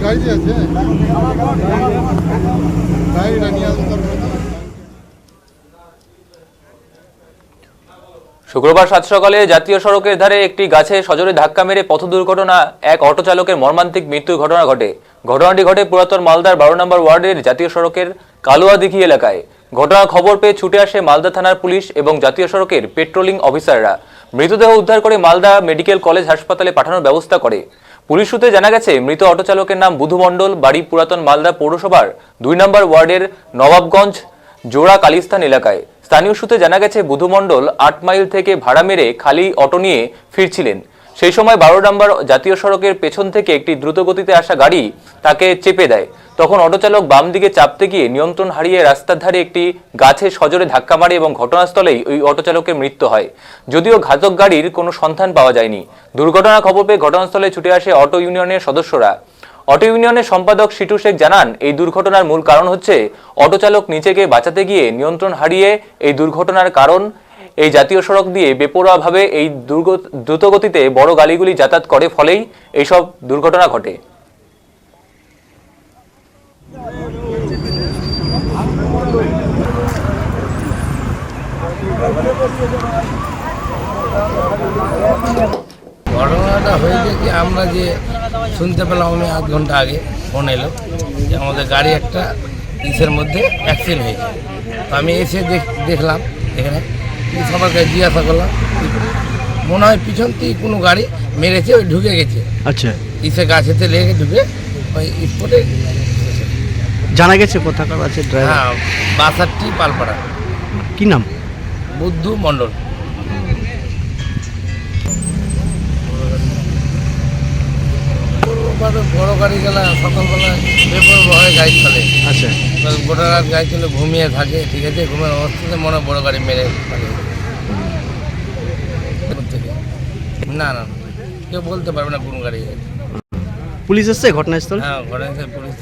গাড়ি আছে গাড়িটা নিয়ে আসতে। শুক্রবার সাত সকালে জাতীয় সড়কের ধারে একটি গাছে সজোরে ধাক্কা মেরে পথ দুর্ঘটনা এক অটো চালকের মর্মান্তিক মৃত্যুর ঘটনা ঘটে। ঘটনাটি ঘটে পুরাতন মালদার 12 নম্বর ওয়ার্ডের জাতীয় সড়কের কালুয়াদিঘি এলাকায়। ঘটনার খবর পেয়ে ছুটে আসে মালদা থানার পুলিশ এবং জাতীয় সড়কের পেট্রোলিং অফিসাররা। মৃতদেহ উদ্ধার করে মালদা মেডিকেল কলেজ হাসপাতালে পাঠানোর ব্যবস্থা করে। পুলিশ সূত্রে জানা গেছে মৃত অটো চালকের নাম বুধু মণ্ডল, বাড়ি পুরাতন মালদা পৌরসভার 2 নম্বর ওয়ার্ডের নবাবগঞ্জ জোড়া কালিস্তান এলাকায়। স্থানীয় সূত্রে জানা গেছে বুধু মণ্ডল 8 মাইল থেকে ভাড়া মেরে খালি অটো নিয়ে ফিরছিলেন। সেই সময় 12 নম্বর জাতীয় সড়কের পেছন থেকে একটি দ্রুতগতিতে আসা গাড়ি তাকে চেপে দেয়। তখন অটো চালক বাম দিকে চাপতে গিয়ে নিয়ন্ত্রণ হারিয়ে রাস্তার ধারে একটি গাছে সজোরে ধাক্কা মারে এবং ঘটনাস্থলেই ওই অটো চালকের মৃত্যু হয়। যদিও ঘাতক গাড়ির কোনো সন্ধান পাওয়া যায়নি। দুর্ঘটনার খবর পেয়ে ঘটনাস্থলে ছুটে আসে অটো ইউনিয়নের সদস্যরা। অটো ইউনিয়নের সম্পাদক শিটু শেখ জানান, এই দুর্ঘটনার মূল কারণ হচ্ছে অটো চালক নিজেকে বাঁচাতে গিয়ে নিয়ন্ত্রণ হারিয়ে এই দুর্ঘটনার কারণ। এই জাতীয় সড়ক দিয়ে বেপরোয়াভাবে এই দ্রুতগতিতে বড় গাড়িগুলি যাতায়াত করে, ফলেই এইসব দুর্ঘটনা ঘটে। ঘটনাটা হয়েছে কি, আমরা যে শুনতে পেলাম আমি আধ ঘন্টা আগে ফোন এলো যে আমাদের গাড়ি একটা ইসের মধ্যে অ্যাক্সিডেন্ট হয়েছে। তো আমি এসে দেখলাম এখানে, সবাইকে জিজ্ঞাসা করলাম, মনে হয় পিছন থেকে কোনো গাড়ি মেরেছে, ওই ঢুকে গেছে। আচ্ছা, ইসে গাছেতে লেগে ঢুকে ওই স্পটে জানা গেছে কোথাকার আছে ড্রাইভার? হ্যাঁ, 62 পালপাড়া। কি নাম? বুদ্ধু মণ্ডল। বড় গাড়ি গেলে সকালবেলা বেপরোয়া গাড়ি চলে। আচ্ছা, গোটা রাত গাড়ি চলে, ঘুমিয়ে থাকে, ঠিক আছে, ঘুমের অবস্থাতে মনে হয় বড় গাড়ি মেরে না না কেউ বলতে পারবে না কোন গাড়ি। পুলিশ এসছে ঘটনাস্থলে? হ্যাঁ, ঘটনাস্থলে পুলিশ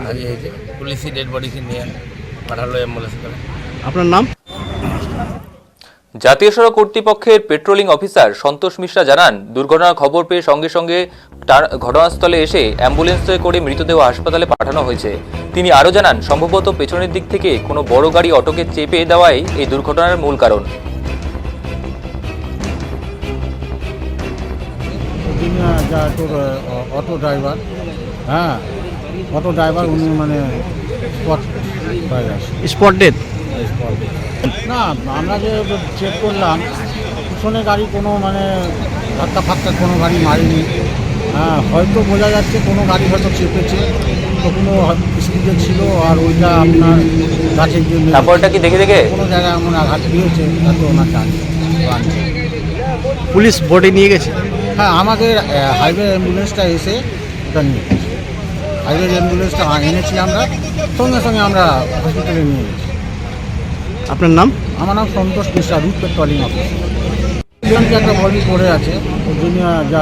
হাজির, পুলিশই ডেড বডিকে নিয়ে পাঠালো অ্যাম্বুলেন্স করে। আপনার নাম? জাতীয় সড়ক কর্তৃপক্ষের পেট্রোলিং অফিসার সন্তোষ মিশ্রা জানান, দুর্ঘটনার খবর পেয়ে সঙ্গে সঙ্গে ঘটনাস্থলে এসে অ্যাম্বুলেন্সে করে মৃতদেহ হাসপাতালে পাঠানো হয়েছে। তিনি আরও জানান, সম্ভবত পেছনের দিক থেকে কোনো বড় গাড়ি অটোকে চেপে দেওয়াই এই দুর্ঘটনার মূল কারণ। অটো ড্রাইভার, হ্যাঁ অটো ড্রাইভার, উনি মানে স্পট ডেথ না। আমরা যে চেক করলাম, পিছনে গাড়ি কোনো মানে ধাক্কা ফাক্কা কোনো গাড়ি মারেনি। হ্যাঁ, হয়তো বোঝা যাচ্ছে কোনো গাড়ি হয়তো চেপেছে, তো কোনো স্পিডে ছিল, আর ওইটা আপনার গাছের জন্য তারপরটা কি দেখে কোনো জায়গায় এমন আঘাত দিয়েছে, তাতে ওনার চান্স। পুলিশ বডি নিয়ে গেছে? হ্যাঁ, আমাদের হাইওয়ে অ্যাম্বুলেন্সটা এসে ওটা নিয়ে গেছে। হাইওয়ে অ্যাম্বুলেন্সটা এনেছি আমরা, সঙ্গে সঙ্গে আমরা হসপিটালে নিয়ে গেছি। আপনার নাম? আমার নাম সন্তোষ মিশ্রা, রুট পেট্রোলিং অফিসার। একটা বডি পড়ে আছে, ওই জন্য যা